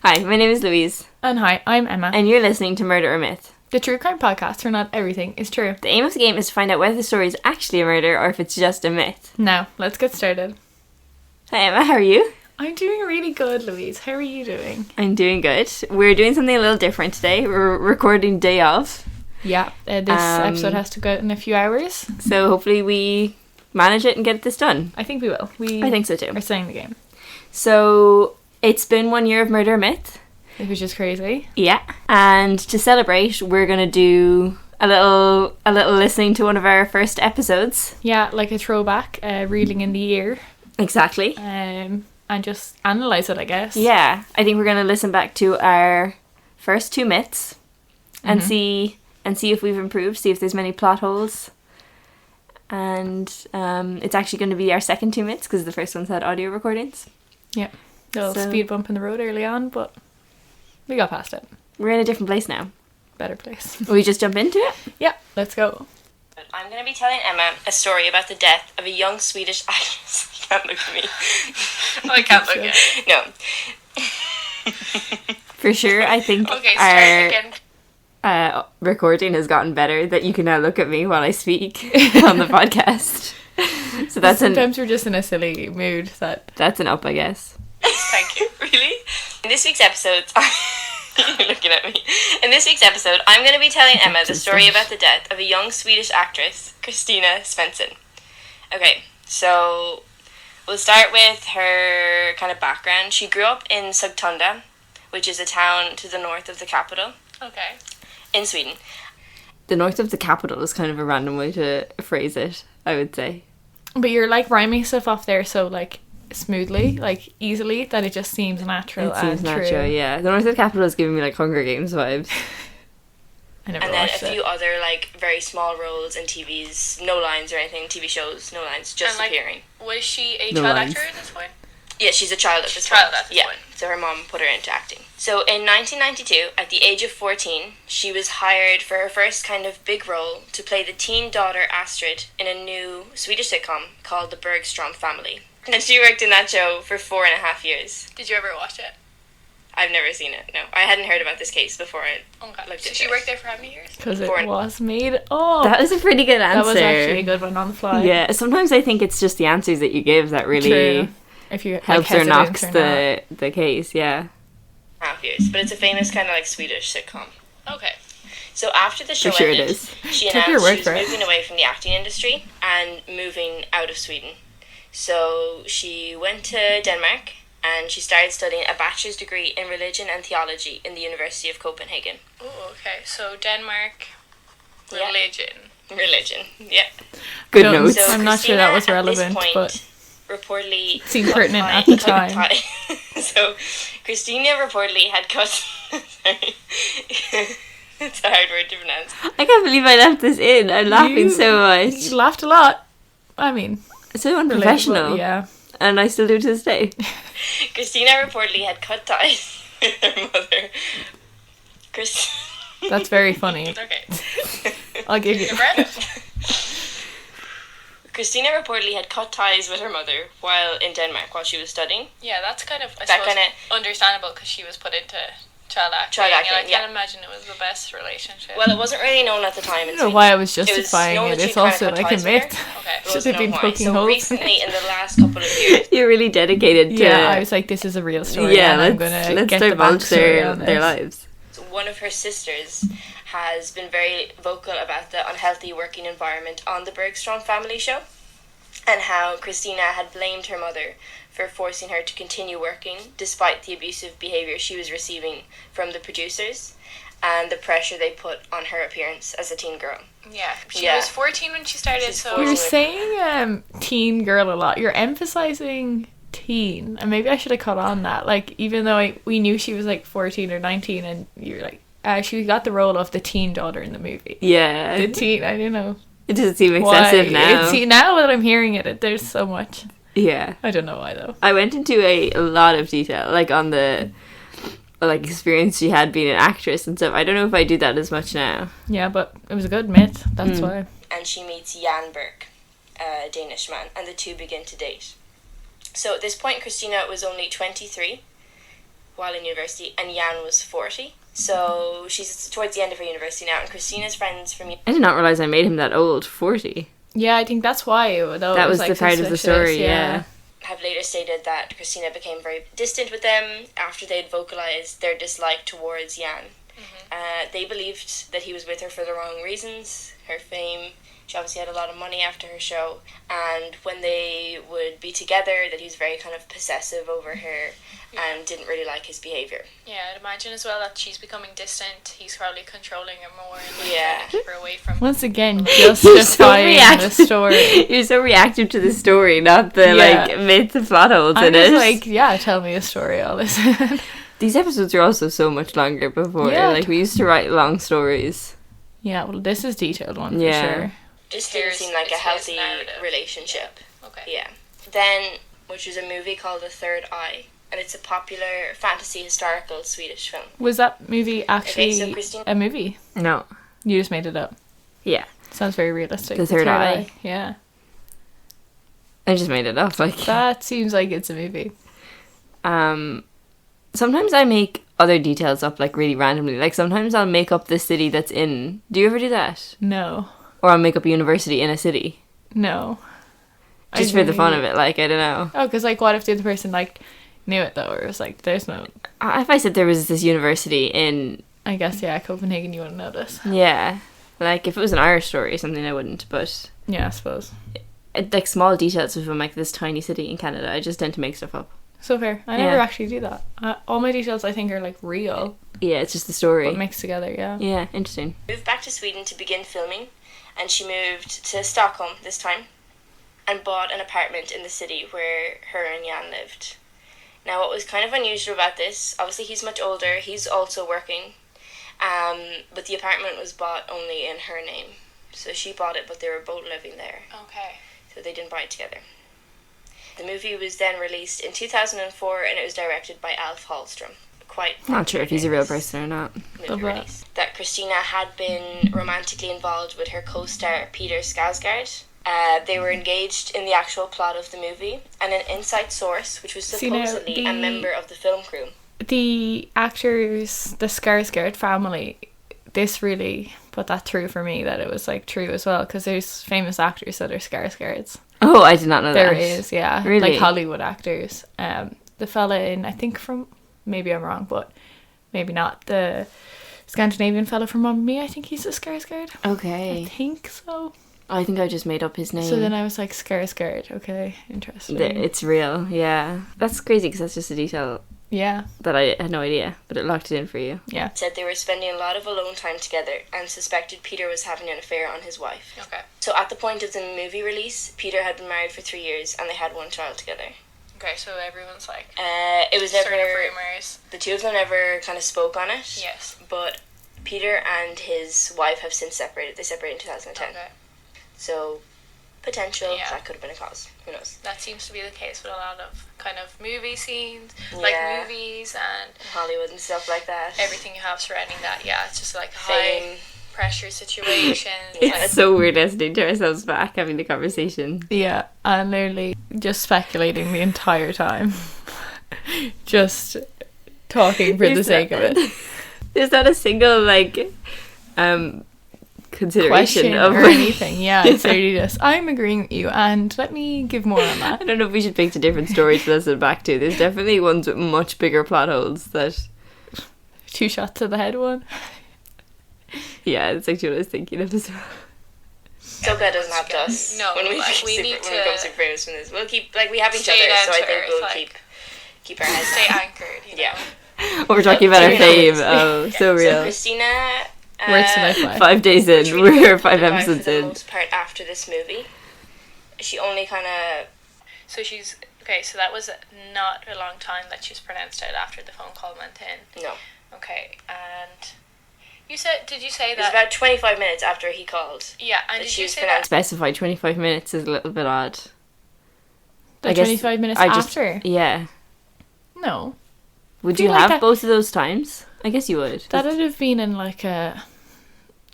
Hi, my name is Louise. And hi, I'm Emma. And you're listening to Murder or Myth, the true crime podcast where not everything is true. The aim of the game is to find out whether the story is actually a murder or if it's just a myth. Now, let's get started. Hi Emma, how are you? I'm doing really good, Louise. How are you doing? I'm doing good. We're doing something a little different today. We're recording day of. Yeah, this episode has to go out in a few hours. So hopefully we manage it and get this done. I think we will. I think so too. We're starting the game. So it's been 1 year of Murder or Myth. Which is crazy. Yeah. And to celebrate, we're going to do a little listening to one of our first episodes. Yeah, like a throwback, reeling in the year. Exactly. And just analyse it, I guess. Yeah. I think we're going to listen back to our first two myths and see if we've improved, see if there's many plot holes. And it's actually going to be our second two myths because the first one's had audio recordings. Yeah. A little speed bump in the road early on, but we got past it. We're in a different place now. Better place. Will we just jump into it? Yeah, let's go. I'm going to be telling Emma a story about the death of a young Swedish actress. You can't look at me. Oh, I can't look at No. For sure, I think Okay, start our recording has gotten better that you can now look at me while I speak on the podcast. So sometimes we're just in a silly mood. That's an up, I guess. Thank you. Really? In this week's episode... You're looking at me. In this week's episode, I'm going to be telling Emma the story about the death of a young Swedish actress, Kristina Svensson. Okay, so we'll start with her kind of background. She grew up in Sigtuna, which is a town to the north of the capital. Okay. In Sweden. The north of the capital is kind of a random way to phrase it, I would say. But you're like rhyming stuff off there so like smoothly, like easily, that it just seems natural. It seems natural, true. yeah. The north of the capital is giving me like Hunger Games vibes. I never and then watched a few other like very small roles in TVs, no lines or anything, TV shows, no lines, just appearing. Was she a No child lines. actor at this point? Yeah, she's a child at this point. So her mom put her into acting. So in 1992, at the age of 14, she was hired for her first kind of big role to play the teen daughter Astrid in a new Swedish sitcom called The Bergstrom Family. And she worked in that show for 4.5 years. Did you ever watch it? I've never seen it, no. I hadn't heard about this case before I looked So into she it. worked there for how many years? because it was made up. That was a pretty good answer. That was actually a good one on the fly. Yeah, sometimes I think it's just the answers that you give that really True. If you helps or knocks the case, yeah. 4.5 years. But it's a famous kind of like Swedish sitcom. Okay. So after the show For sure it ended, is. she Took your announced word she was for it. moving away from the acting industry and moving out of Sweden. So she went to Denmark and she started studying a bachelor's degree in religion and theology in the University of Copenhagen. Oh, okay. So Denmark, Yeah. religion. Yeah. Good No, notes. So I'm not sure that was Christina, at this relevant, point, but reportedly seemed cut pertinent tie- at the cut time. tie- So Christina reportedly had cut... Sorry. It's a hard word to pronounce. I can't believe I left this in. I'm laughing so much. You laughed a lot. I mean, It's so unprofessional. relatable, yeah. And I still do to this day. Christina reportedly had cut ties with her mother. That's very funny. Okay. I'll give you. Christina reportedly had cut ties with her mother while in Denmark while she was studying. Yeah, that's kind of, I That suppose, kinda- understandable because she was put into child acting. Child acting, and I yeah. can't imagine it was the best relationship. Well, it wasn't really known at the time. I don't know why I was justifying known it. that It's she kinda also cut like a ties with myth. her. Okay. It Should wasn't have been known why. poking So holes. recently, in the last couple of years, You're really dedicated to... Yeah, I was like, this is a real story. Yeah, and I'm let's gonna get the divulge backstory on their this. lives. one of her sisters has been very vocal about the unhealthy working environment on the Bergstrom Family show and how Christina had blamed her mother for forcing her to continue working despite the abusive behaviour she was receiving from the producers and the pressure they put on her appearance as a teen girl. Yeah. She Yeah. was 14 when she started, She's so... 14. You're saying teen girl a lot. You're emphasizing teen. And maybe I should have caught on that. Like, even though we knew she was like 14 or 19 and you're like, she got the role of the teen daughter in the movie. Yeah. The teen, I don't know. It doesn't seem excessive now. Now that I'm hearing it, there's so much. Yeah. I don't know why though. I went into a lot of detail, like on the experience she had being an actress and stuff. I don't know if I do that as much now. Yeah, but it was a good myth. That's why. And she meets Jan Berg, a Danish man, and the two begin to date. So at this point, Christina was only 23 while in university, and Jan was 40. So she's towards the end of her university now, and Christina's friends from I did not realise I made him that old, 40. Yeah, I think that's why. Though, That was like, the part of the suspicious, story, yeah. have later stated that Christina became very distant with them after they'd vocalised their dislike towards Jan. They believed that he was with her for the wrong reasons, her fame. She obviously had a lot of money after her show, and when they would be together, that he was very kind of possessive over her and didn't really like his behaviour. Yeah, I'd imagine as well that she's becoming distant. He's probably controlling her more and like, Yeah. trying to keep her away from. Once again, justifying the story. You're so reactive to the story, not the like myths and plot holes I'm in just it. like, yeah, tell me a story, I'll listen. These episodes are also so much longer before. Yeah. Like, we used to write long stories. Yeah, well, this is detailed one Yeah. for sure. Just didn't seem like a It's his healthy narrative. relationship. Okay. Yeah. Then, which is a movie called The Third Eye, and it's a popular fantasy historical Swedish film. Was that movie actually so Christine- a movie? No. You just made it up. Yeah. Sounds very realistic. The Third Eye. Yeah. I just made it up. Like, That seems like it's a movie. sometimes I make other details up, like, really randomly. Like, sometimes I'll make up the city that's in. Do you ever do that? No. Or I'll make up a university in a city. No. Just for the fun of it, like, I don't know. Oh, because, like, what if the other person, like, knew it, though? Or it was like, there's no... If I said there was this university in, I guess, yeah, Copenhagen, you wouldn't notice. yeah, like, if it was an Irish story or something, I wouldn't, but, Yeah, I suppose. like, small details of like, this tiny city in Canada, I just tend to make stuff up. So fair. I never actually do that. All my details, I think, are, like, real, Yeah, it's just the story. but mixed together, yeah. Yeah, interesting. Moved back to Sweden to begin filming, and she moved to Stockholm this time and bought an apartment in the city where her and Jan lived. Now, what was kind of unusual about this, obviously he's much older, he's also working, but the apartment was bought only in her name. So she bought it, but they were both living there, Okay. so they didn't buy it together. The movie was then released in 2004, and it was directed by Alf Hallström. Quite Not sure if he's a real person or not. movie Love that. release. That Christina had been romantically involved with her co-star Peter Skarsgård. They were engaged in the actual plot of the movie, and an inside source, which was See, now, supposedly a member of the film crew. The actors, the Skarsgård family, this really put that through for me, that it was, like, true as well, because there's famous actors that are Skarsgårds. Oh, I did not know There that. is, yeah. Really? Like Hollywood actors. The fella in, I think from, maybe I'm wrong, but maybe not, the Scandinavian fella from Mamma Mia, I think he's a Skarsgård. I Okay. think so. I think I just made up his name. So then I was like, Skarsgård, okay, interesting. It's real, yeah. That's crazy because that's just a detail Yeah, that I had no idea, but it locked it in for you. yeah. Said they were spending a lot of alone time together and suspected Peter was having an affair on his wife. Okay. So at the point of the movie release, Peter had been married for 3 years and they had one child together. Okay, so everyone's like It was never... sort of rumors. The two of them never kind of spoke on it. Yes. But Peter and his wife have since separated. They separated in 2010. Okay. So, potential, Yeah. that could have been a cause. Who knows? That seems to be the case with a lot of kind of movie scenes, Yeah. like movies and Hollywood and stuff like that. everything you have surrounding that. Yeah, it's just like a Fame. high pressure situation. Yeah. It's so weird listening to ourselves back having the conversation. Yeah, and literally just speculating the entire time. Just talking for the sake of it. There's not a single, like, consideration Question of or anything. Yeah, it's literally just, I'm agreeing with you, and let me give more on I that. don't know if we should pick a different story to listen back to. There's definitely ones with much bigger plot holes that, 2 shots to the head one. yeah, it's actually what I was thinking of as well. So bad doesn't have to us. No, when we, like, we need when we come to super famous from this. We'll keep, like, we have each stay other, down so I to think earth, we'll like, keep our heads stay down. anchored. You know? Yeah. We're talking about our Yeah. fame. Oh, so So real. Christina... Words to live by. 5 days was in, really we're 5 survived episodes for the in. most part after this movie. She only kind of... So she's okay. So that was not a long time that she's pronounced out after the phone call went in. No. Okay, and you said, did you say It was that? about 25 minutes after he called. Yeah, and that did she you was say pronounced- that? Specify 25 minutes is a little bit odd. The I guess 25 minutes I just- after. Yeah. No. Would Feel you like have that- both of those times? I guess you would. That'd have been in like a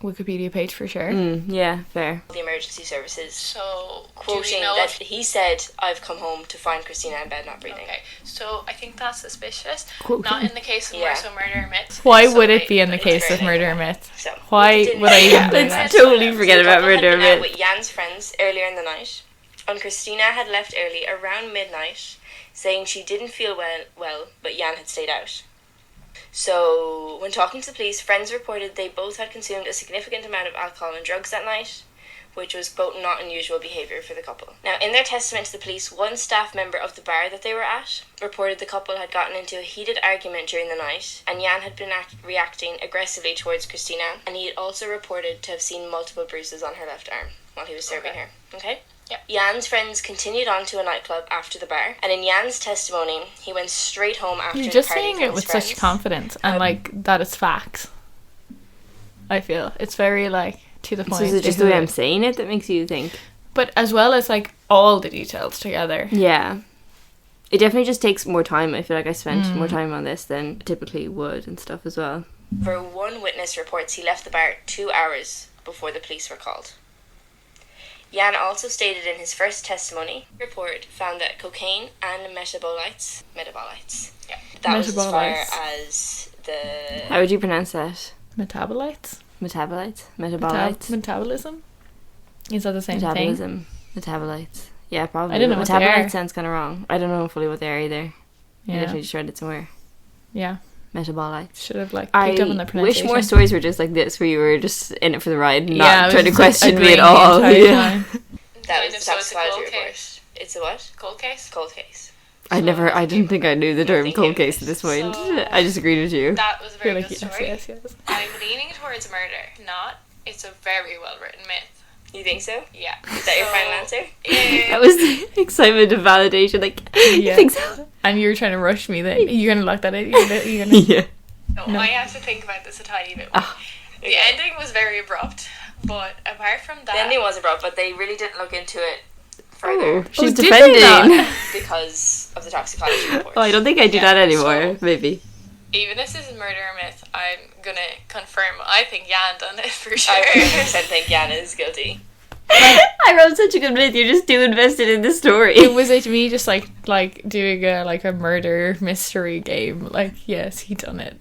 Wikipedia page for sure. Yeah, fair. The emergency services, So, quoting do we know that he said, "I've come home to find Christina in bed not breathing." Okay, so I think that's suspicious. Quoting. Not in the case of Yeah. Murder Myth. Why So would it wait, be in the it's case very of Murder late. Myth? So Why didn't- would I even do Let's that? totally forget the about couple had Murder been out Myth. with Jan's friends earlier in the night, and Christina had left early around midnight, saying she didn't feel well, but Jan had stayed out. So, when talking to the police, friends reported they both had consumed a significant amount of alcohol and drugs that night, which was, quote, not unusual behaviour for the couple. Now, in their testament to the police, one staff member of the bar that they were at reported the couple had gotten into a heated argument during the night, and Jan had been reacting aggressively towards Christina, and he had also reported to have seen multiple bruises on her left arm while he was serving her. Okay? Yep. Jan's friends continued on to a nightclub after the bar, and in Jan's testimony, he went straight home after You're just departing saying from it his with friends. such confidence and like that it's facts. I feel it's very like to the point. So is it just the way I'm saying it that makes you think? But as well as like all the details together. Yeah. It definitely just takes more time. I feel like I spent more time on this than typically would and stuff as well. For one witness reports he left the bar 2 hours before the police were called. Jan also stated in his first testimony report found that cocaine and metabolites, Yeah. that was as far Metabolites. as the... How would you pronounce that? Metabolites? Metabolites? Metabolites? Metabolism? Is that the same thing? Metabolism. Metabolites. Yeah, probably. I don't know But what they are. metabolites sounds kind of wrong. I don't know fully what they are either. I Yeah. definitely just read it somewhere. Yeah. Metabolites. Should have like I picked up on the wish pronunciation. more stories were just like this, where you were just in it for the ride, and Yeah, not it trying to was just, like, question me at annoying the all. entire Yeah. time. That Kind was of, the so it's a toxicology cold report. case. It's a what? Cold case? Cold case. I didn't think I knew the term Nothing cold new. case at this point. So- I just agreed with you. That was a very You're good like, yes, story. yes. I'm leaning towards murder, not. It's a very well written myth. You think so? Yeah. Is that your final answer? That was the excitement of validation. Like, you Yeah. think so? And you were trying to rush me then. You're going to lock that in? You're gonna... Yeah. No, I have to think about this a tiny bit more. Ah, The okay. ending was very abrupt, but apart from that, The ending was abrupt, but they really didn't look into it Oh, further she's did they defending. not? because of the toxicology report. Oh, I don't think I do Yeah, that anymore. so- Maybe. even if this is murder or myth, I'm gonna confirm. I think Jan done it for I sure. 100% think Jan is guilty. I wrote such a good myth. You're just too invested in the story. It was it me just like doing a murder mystery game. Like, yes, he done it.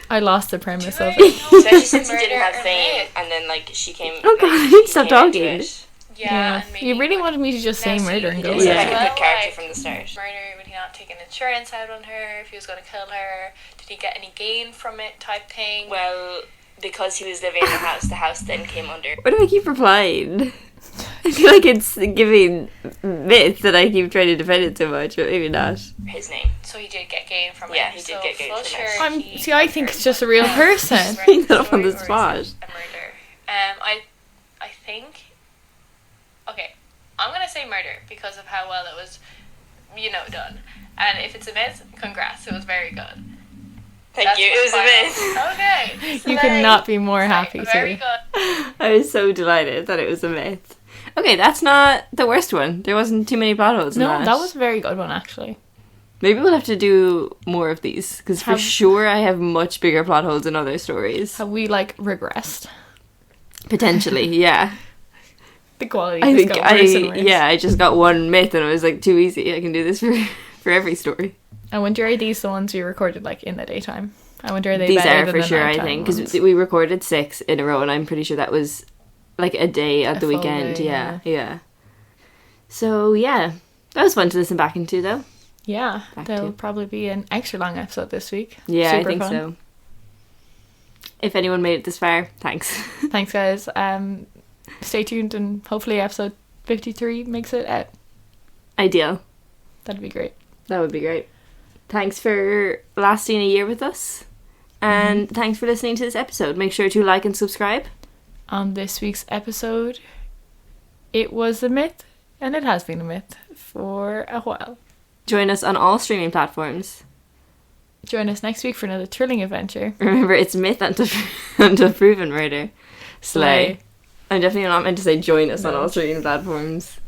I lost the premise of it. Especially since he didn't Murder have or fame, myth? and then like she came. Oh, God, like, he stop came into talking. it. Yeah, and maybe You really wanted me to just say Now, murder and see, go He with seemed Yeah. like it. a Well, good character like- from the start. murder, would he not take an insurance out on her if he was going to kill her? Did he get any gain from it type thing? Well, because he was living in the house then came under. Why do I keep replying? I feel like it's giving myth that I keep trying to defend it so much, but maybe not. His name. So he did get gain from it. Yeah, he did so get gain full from sure it. he See, I think it's just a real Yeah. person. Bring that up on the Story, or is spot. it a murder. I think. Okay, I'm gonna say murder because of how well it was, done. And if it's a myth, congrats, it was very good. Thank That's you. my It was a final- myth. Okay. You could not be more happy Very to. good. I was so delighted that it was a myth. Okay, that's not the worst one. There wasn't too many plot holes in No, that. that was a very good one actually. Maybe we'll have to do more of these, because for Have- sure I have much bigger plot holes in other stories. Have we regressed? Potentially, yeah. The quality I just think got worse and worse. I just got one myth and it was like too easy. I can do this for every story. I wonder are these the ones we recorded in the daytime? I wonder are they These better are than for the sure, I nighttime think, because ones? we recorded 6 in a row, and I'm pretty sure that was like a day at A the full weekend. day, Yeah. So yeah, that was fun to listen back into, though. Yeah, Back there'll to- probably be an extra long episode this week. Yeah, Super I think fun. so. If anyone made it this far, thanks. Thanks, guys. Stay tuned, and hopefully episode 53 makes it out. Ideal. That'd be great. That would be great. Thanks for lasting a year with us. And thanks for listening to this episode. Make sure to like and subscribe. On this week's episode, it was a myth, and it has been a myth for a while. Join us on all streaming platforms. Join us next week for another thrilling adventure. Remember, it's myth until proven murder. Slay. I'm definitely not meant to say join us on No. all streaming platforms.